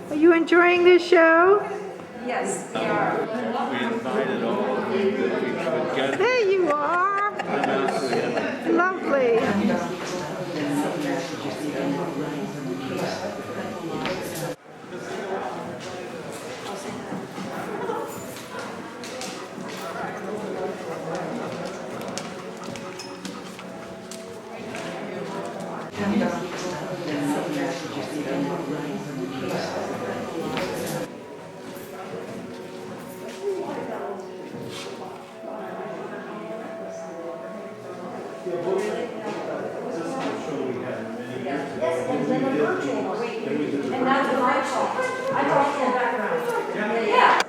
Are you enjoying this show? Yes, we are. We invited all of you that we could get There you are. Lovely. And that's what I talked. I talked in the background. Yeah.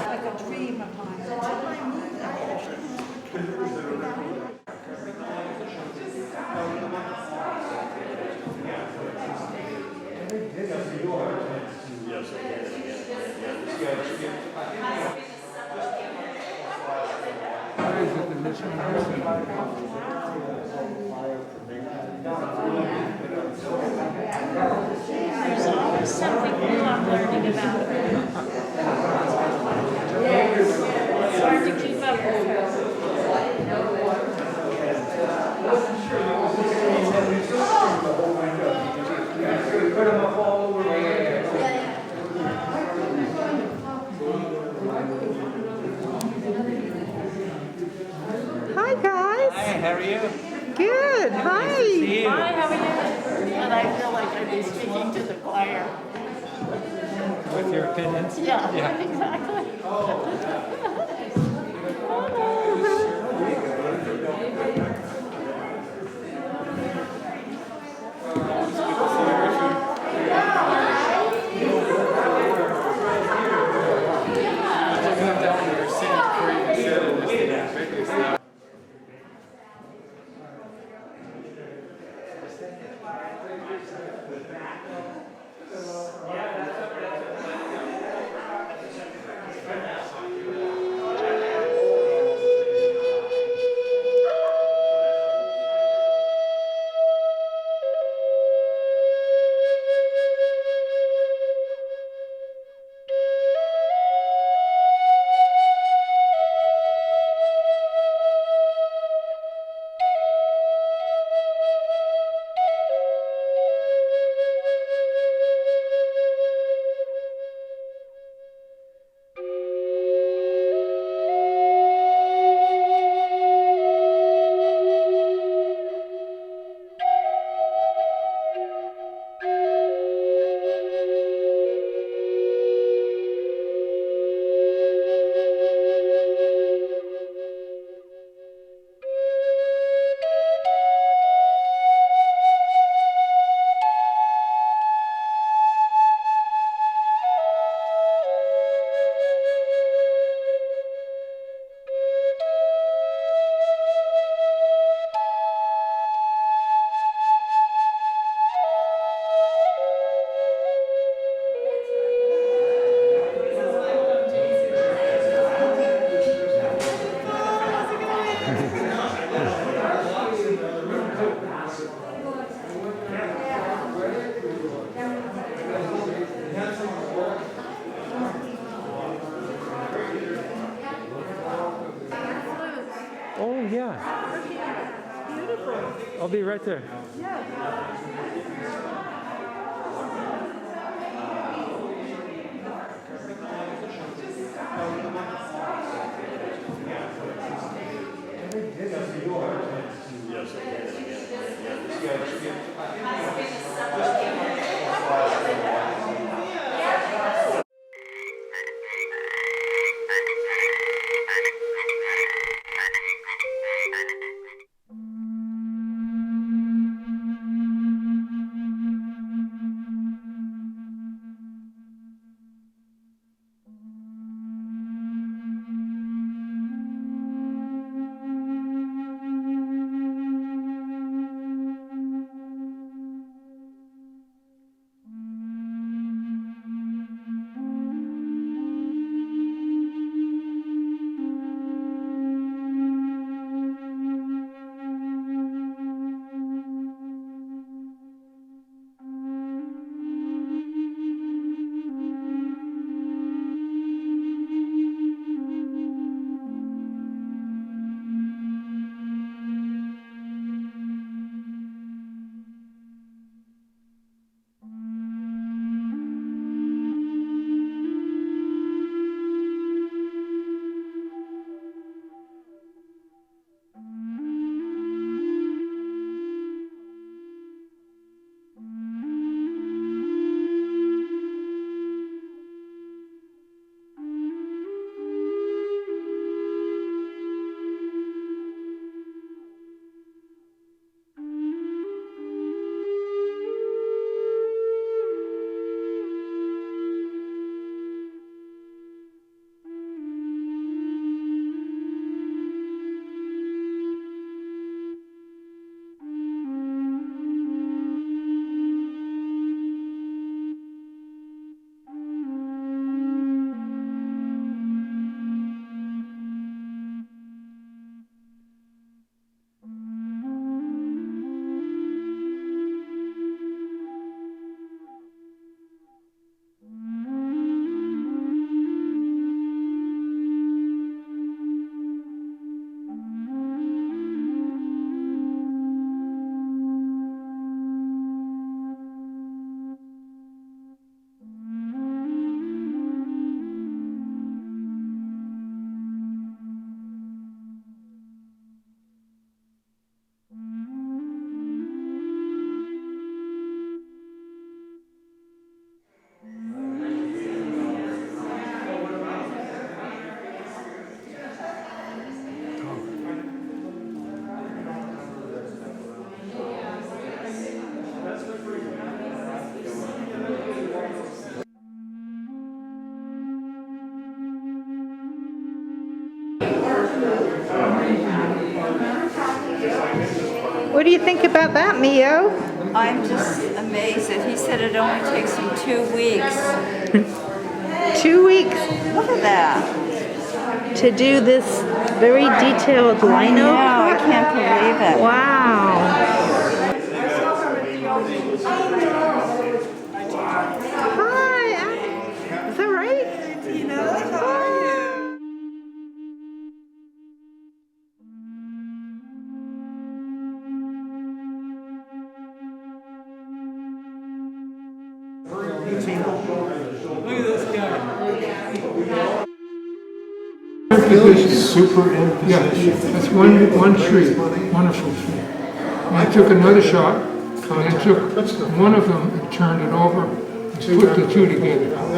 Like a dream of mine. There's always something new I'm learning about. It's hard to keep up with. Hi, guys. Hi, how are you? Good. Hi. See you. Hi, how are you? And I feel like I'd be speaking to the choir. With your opinions? Yeah, exactly. Oh, yeah. Beautiful. I'll be right there. What do you think about that, Mio? I'm just amazed that he said it only takes him 2 weeks. 2 weeks Look at that. to do this very detailed lino I cut? can't believe it. Wow. Hi. Is that right? Superimposition. Yeah, that's one tree, wonderful tree. And I took another shot, and I took one of them and turned it over and put the two together. And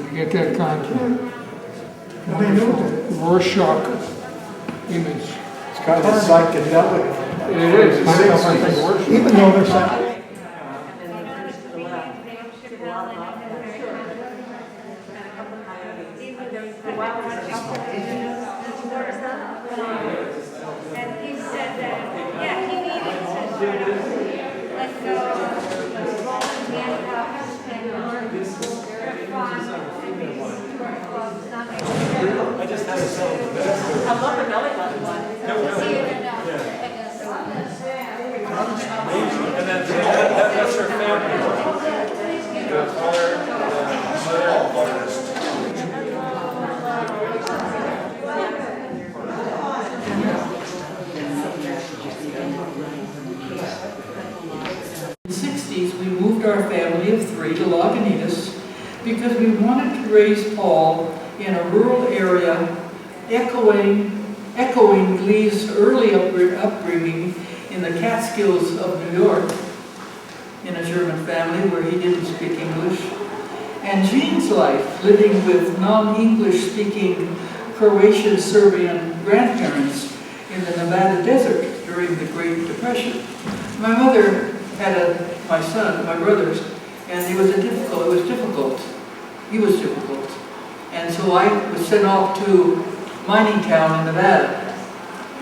you get that kind of wonderful Rorschach image. It's kind of psychedelic. It is. Even though they're psychedelic. And he said that, yeah, he needed to sort of let go of the handcuffs and learn to respond to these clubs, not make sure. I just had a cell. I love the belly button one. To see it enough. And that's her family. The father, mother, In the 60s, we moved our family of 3 to Lagunitas because we wanted to raise Paul in a rural area, echoing Lee's early upbringing in the Catskills of New York, in a German family where he didn't speak English, and Jean's life living with non-English speaking Croatian Serbian grandparents in the Nevada desert during the Great Depression. My mother had my brothers, and it was difficult. He was difficult. And so I was sent off to mining town in Nevada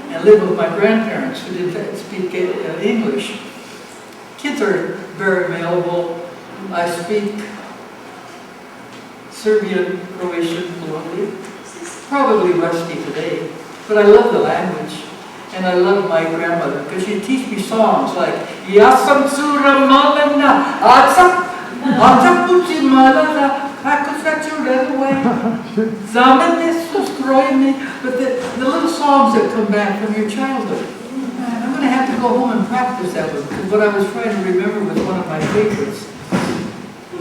and lived with my grandparents who didn't speak English. Kids are very malleable. I speak Serbian, Croatian fluently, probably rusty today, but I love the language. And I love my grandmother because she'd teach me songs like Ja sam cura malena, aca puci malena, kako se čurenuje, za mene su skrojeni. But the little songs that come back from your childhood. I'm going to have to go home and practice that one because what I was trying to remember was one of my favorites.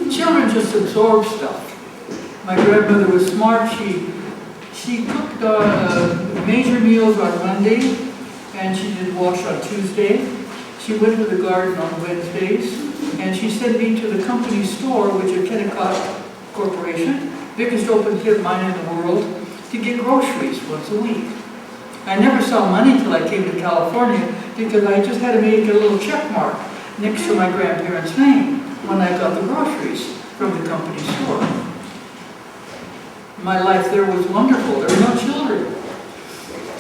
Children just absorb stuff. My grandmother was smart. She cooked major meals on Monday, and she did wash on Tuesday. She went to the garden on Wednesdays, and she sent me to the company store, which is Kennecott Corporation, biggest open pit mine in the world, to get groceries once a week. I never saw money till I came to California because I just had to make a little check mark next to my grandparents' name when I got the groceries from the company store. My life there was wonderful. There were no children.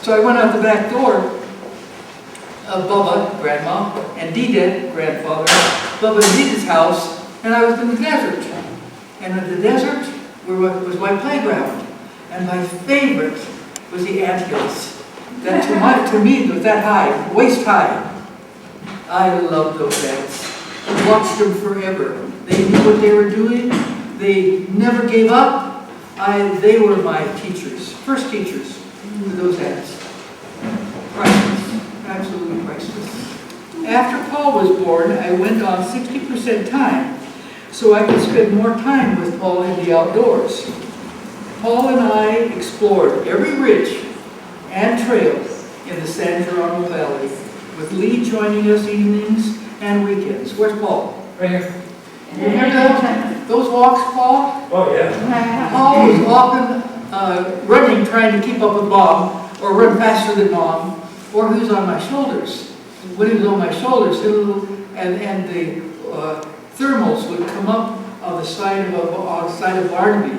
So I went out the back door of Bubba, Grandma, and Dida, Grandfather, Bubba and Dida's house, and I was in the desert. And in the desert was my playground. And my favorite was the anthills. That to me was that high, waist high. I loved those ants. I watched them forever. They knew what they were doing. They never gave up. They were my teachers, first teachers with those ants. Priceless, absolutely priceless. After Paul was born, I went on 60% time so I could spend more time with Paul in the outdoors. Paul and I explored every ridge and trail in the San Geronimo Valley, with Lee joining us evenings and weekends. Where's Paul? right here. Remember those walks, Paul? Oh, yeah. Paul was often running, trying to keep up with Bob, or run faster than Mom, or he was on my shoulders. When he was on my shoulders, and the thermals would come up on the side of Barnaby,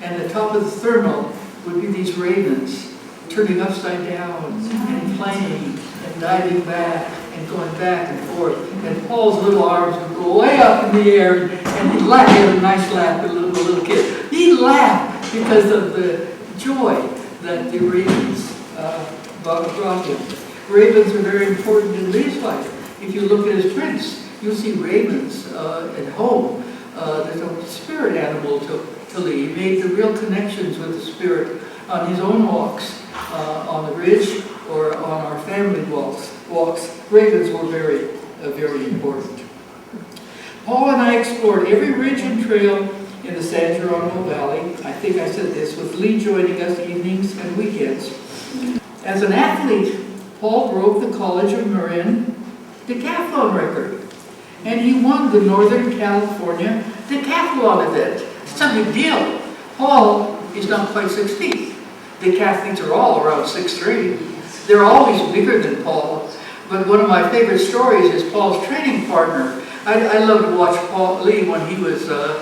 and the top of the thermal would be these ravens turning upside down and playing and diving back and going back and forth. And Paul's little arms would go way up in the air and he'd laugh. He had a nice laugh, a little kid. He'd laugh because of the joy that the ravens brought him. Ravens are very important in Lee's life. If you look at his prints, you'll see ravens at home. There's a spirit animal to Lee. He made the real connections with the spirit on his own walks, on the ridge or on our family walks. Ravens were very, very important. Paul and I explored every ridge and trail in the San Geronimo Valley. I think I said this, with Lee joining us evenings and weekends. As an athlete, Paul broke the College of Marin decathlon record. And he won the Northern California decathlon event. It's a big deal. Paul is not quite 6 feet. Decathletes are all around 6'3". They're always bigger than Paul. But one of my favorite stories is Paul's training partner. I love to watch Lee when he was on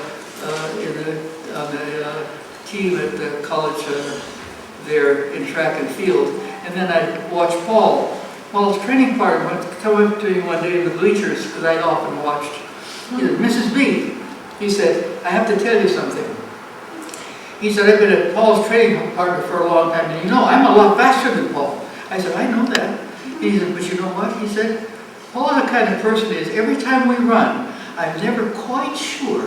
the team at the college there in track and field. And then I'd watch Paul. Paul's training partner went to come up to me one day in the bleachers, because I often watched. He said, Mrs. B, he said, I have to tell you something. He said, I've been Paul's training partner for a long time, and you know, I'm a lot faster than Paul. I said, I know that. He said, but you know what? He said, Paul is the kind of person is, every time we run, I'm never quite sure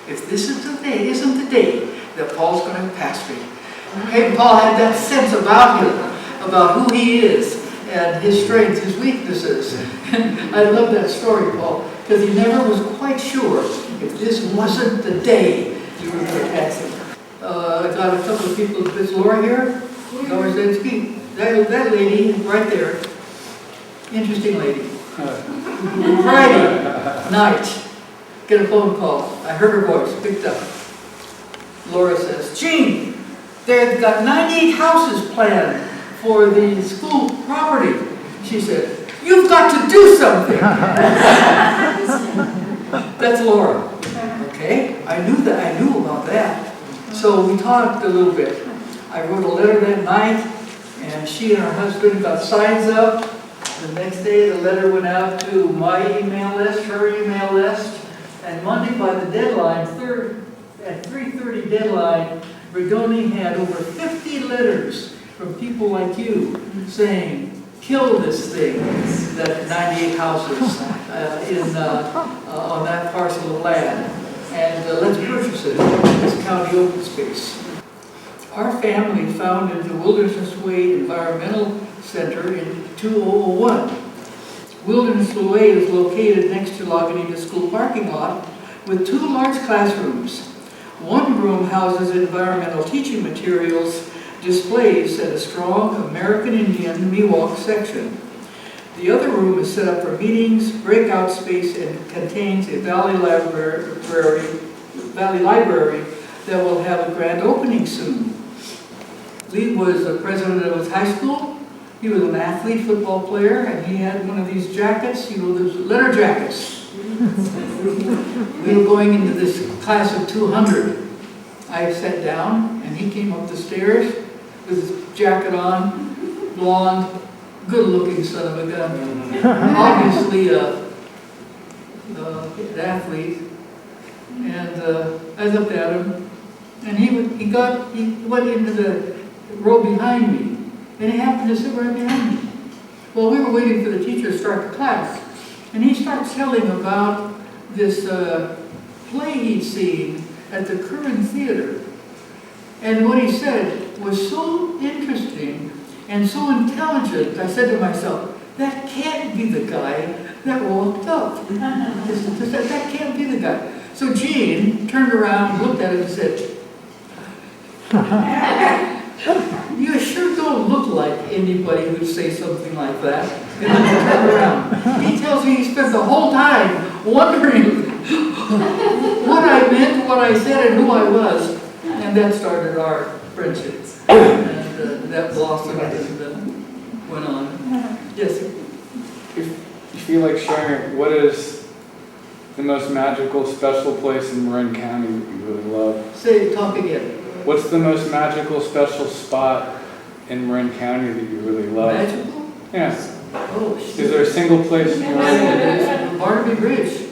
if this isn't the day that Paul's going to pass me. Hey, Paul had that sense about him, about who he is, and his strengths, his weaknesses. And I love that story, Paul, because he never was quite sure if this wasn't the day you were going to pass him. I got a couple of people. Is Laura here? Laura Zensky. That lady right there, interesting lady. Friday night, get a phone call. I heard her voice, picked up. Laura says, Gene, they've got 98 houses planned for the school property. She said, you've got to do something. That's Laura. Okay, I knew that. I knew about that. So we talked a little bit. I wrote a letter that night, and she and her husband got signs up. The next day, the letter went out to my email list, her email list, and Monday by the deadline, at 3:30 deadline, Bregoni had over 50 letters from people like you saying, kill this thing, that 98 houses on that parcel of land, and let's purchase it as county open space. Our family founded the Wilderness Way Environmental Center in 2001. Wilderness Way is located next to Lagunitas School parking lot with 2 large classrooms. One room houses environmental teaching materials, displays, and a strong American Indian Miwok section. The other room is set up for meetings, breakout space, and contains a Valley Library that will have a grand opening soon. Lee was the president of his high school. He was an athlete, football player, and he had one of these jackets, you know, those letter jackets. We were going into this class of 200. I sat down, and he came up the stairs with his jacket on, blonde, good-looking son of a gun. Obviously an athlete. And I looked at him, and he went into the row behind me, and he happened to sit right behind me. Well, we were waiting for the teacher to start the class, and he starts telling about this play he'd seen at the Curran Theater. And what he said was so interesting and so intelligent, I said to myself, that can't be the guy that walked up. That can't be the guy. So Gene turned around, looked at him and said, you sure don't look like anybody who'd say something like that. And then he turned around. He tells me he spent the whole time wondering what I meant, what I said, and who I was. And that started our friendship. And that blossomed and went on. Yes? If you feel like sharing, what is the most magical, special place in Marin County that you really love? Talk again. What's the most magical, special spot in Marin County that you really love? Magical? Yeah. Oh, Is shit. there a single place in your life? Barnaby Ridge.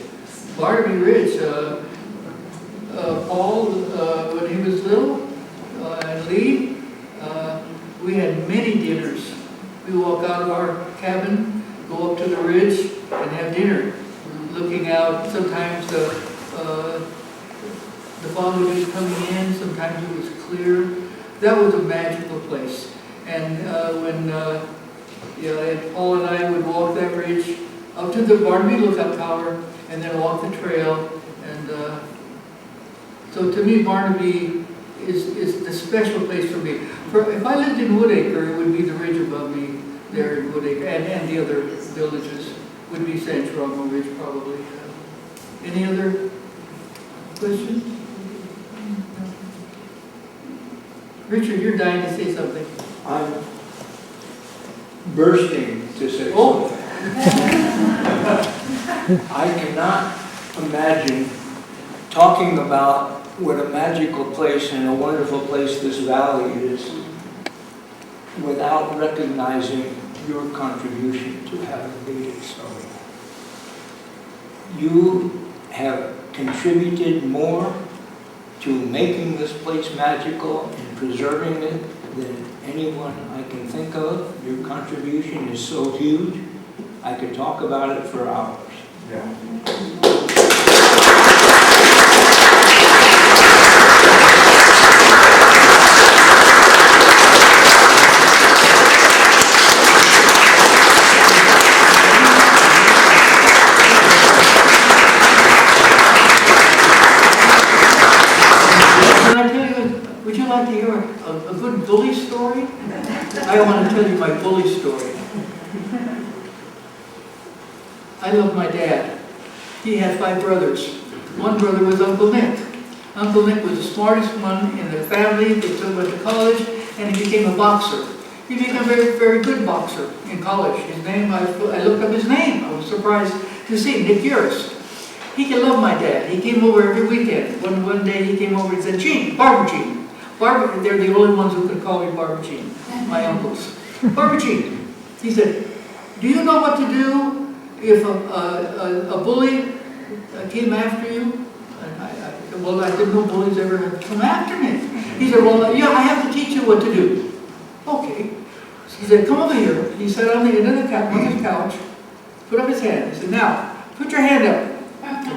Barnaby Ridge. Paul, when he was little, and Lee, we had many dinners. We walk out of our cabin, go up to the ridge, and have dinner. Looking out, sometimes the fog was just coming in, sometimes it was clear. That was a magical place. And and Paul and I would walk that ridge up to the Barnaby Lookout Tower, and then walk the trail. And so to me, Barnaby is the special place for me. If I lived in Woodacre, it would be the ridge above me there in Woodacre, and the other villages would be San Geronimo Ridge probably. Any other questions? Richard, you're dying to say something. I'm bursting to say Oh. something. I cannot imagine talking about what a magical place and a wonderful place this valley is without recognizing your contribution to having made it so. You have contributed more to making this place magical and preserving it than anyone I can think of. Your contribution is so huge, I could talk about it for hours. Would you like to hear a good bully story? I want to tell you my bully story. I love my dad. He had 5 brothers. One brother was Uncle Nick. Uncle Nick was the smartest one in the family. They took him to college, and he became a boxer. He became a very, very good boxer in college. His name, I looked up his name. I was surprised to see Nick Urist. He loved my dad. He came over every weekend. One day he came over and said, "Gene, Barbara Gene." Barbara, they're the only ones who could call me Barbara Gene, my uncles. Barbara Gene. He said, "Do you know what to do if a bully came after you?" And I said, "Well, I didn't know bullies ever had come after me." He said, "Well, yeah, I have to teach you what to do." Okay. He said, "Come over here." He sat on the end of the mother's couch, put up his hand. He said, "Now, put your hand up.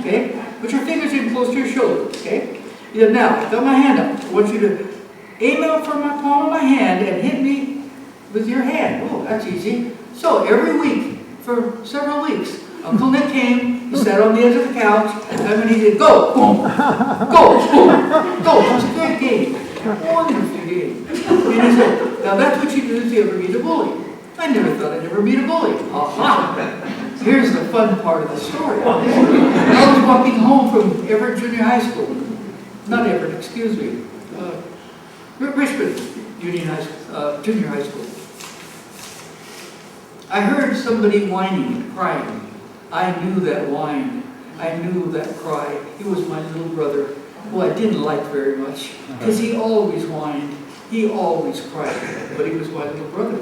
Okay? Put your fingers in close to your shoulder. Okay?" He said, "Now, I've got my hand up. I want you to aim out from my palm of my hand and hit me with your hand." Oh, that's easy. So every week, for several weeks, Uncle Nick came, he sat on the edge of the couch, and when he said, "Go, boom, go, boom, go." It was a great game. Wonderful game. And he said, "Now that's what you do if you ever meet a bully." I never thought I'd ever meet a bully. Aha! Here's the fun part of the story. I was walking home from Everett Junior High School. Not Everett, excuse me. Richmond Junior High School. I heard somebody whining and crying. I knew that whine. I knew that cry. It was my little brother, who I didn't like very much, because he always whined. He always cried, but he was my little brother.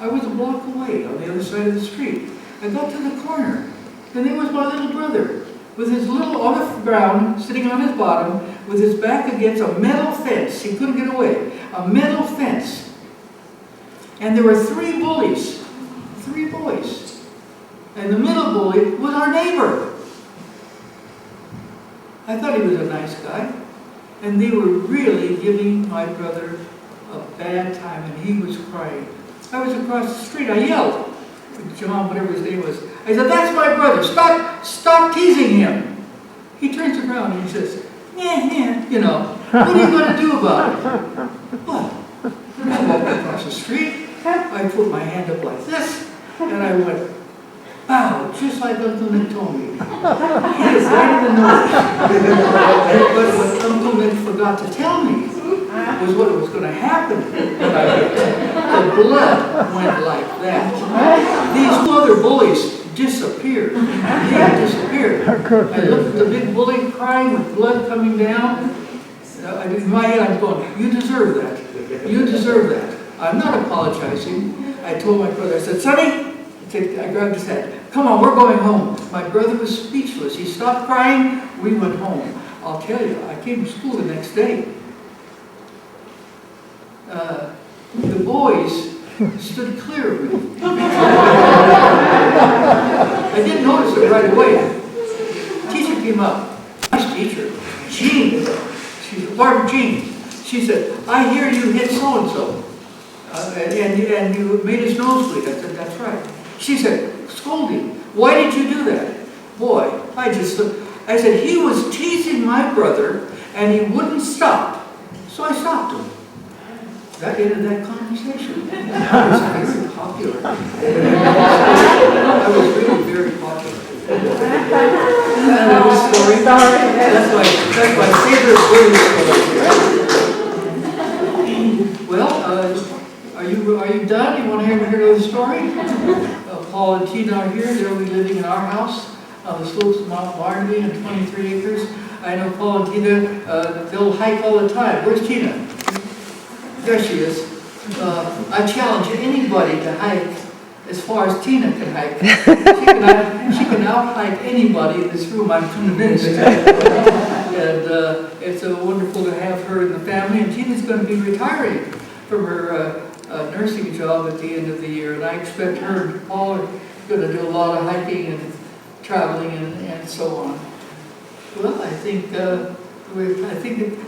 I was a block away on the other side of the street. I got to the corner, and there was my little brother, with his little on the ground, sitting on his bottom, with his back against a metal fence. He couldn't get away. A metal fence. And there were 3 bullies. 3 boys. And the middle bully was our neighbor. I thought he was a nice guy. And they were really giving my brother a bad time, and he was crying. I was across the street. I yelled. John, whatever his name was. I said, "That's my brother. Stop teasing him." He turns around and he says, "Yeah, you know, what are you going to do about it?" Well, I walked across the street. I put my hand up like this, and I went, "Bow," just like Uncle Nick told me. Hit it right in the nose. But what Uncle Nick forgot to tell me was what was going to happen when I hit it. The blood went like that. These 2 other bullies disappeared. They disappeared. I looked at the big bully crying with blood coming down. In my head, I'm going, you deserve that. You deserve that. I'm not apologizing. I told my brother, I said, Sonny, I grabbed his head. Come on, we're going home. My brother was speechless. He stopped crying. We went home. I'll tell you, I came to school the next day. The boys stood clear of me. I didn't notice it right away. Teacher came up. Nice teacher. Jean. She's Barbara Jean. She said, I hear you hit so-and-so. And you made his nose bleed. I said, that's right. She said, scolding. Why did you do that? Boy, I said, he was teasing my brother and he wouldn't stop. So I stopped him. That ended that conversation. I was very popular. I was really very popular. Another story. That's my favorite story. Well, are you done? You want to hear another story? Paul and Tina are here. They'll be living in our house on the slopes of Mount Barnaby and 23 acres. I know Paul and Tina, they'll hike all the time. Where's Tina? There she is. I challenge anybody to hike as far as Tina can hike. She can out-hike anybody in this room, I'm convinced. And it's wonderful to have her in the family. And Tina's going to be retiring from her nursing job at the end of the year. And I expect her and Paul are going to do a lot of hiking and traveling and so on. Well, I think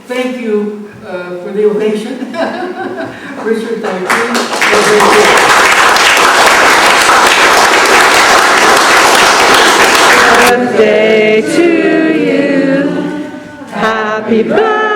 thank you for the ovation. Richard, thank you. Birthday to you. Happy birthday.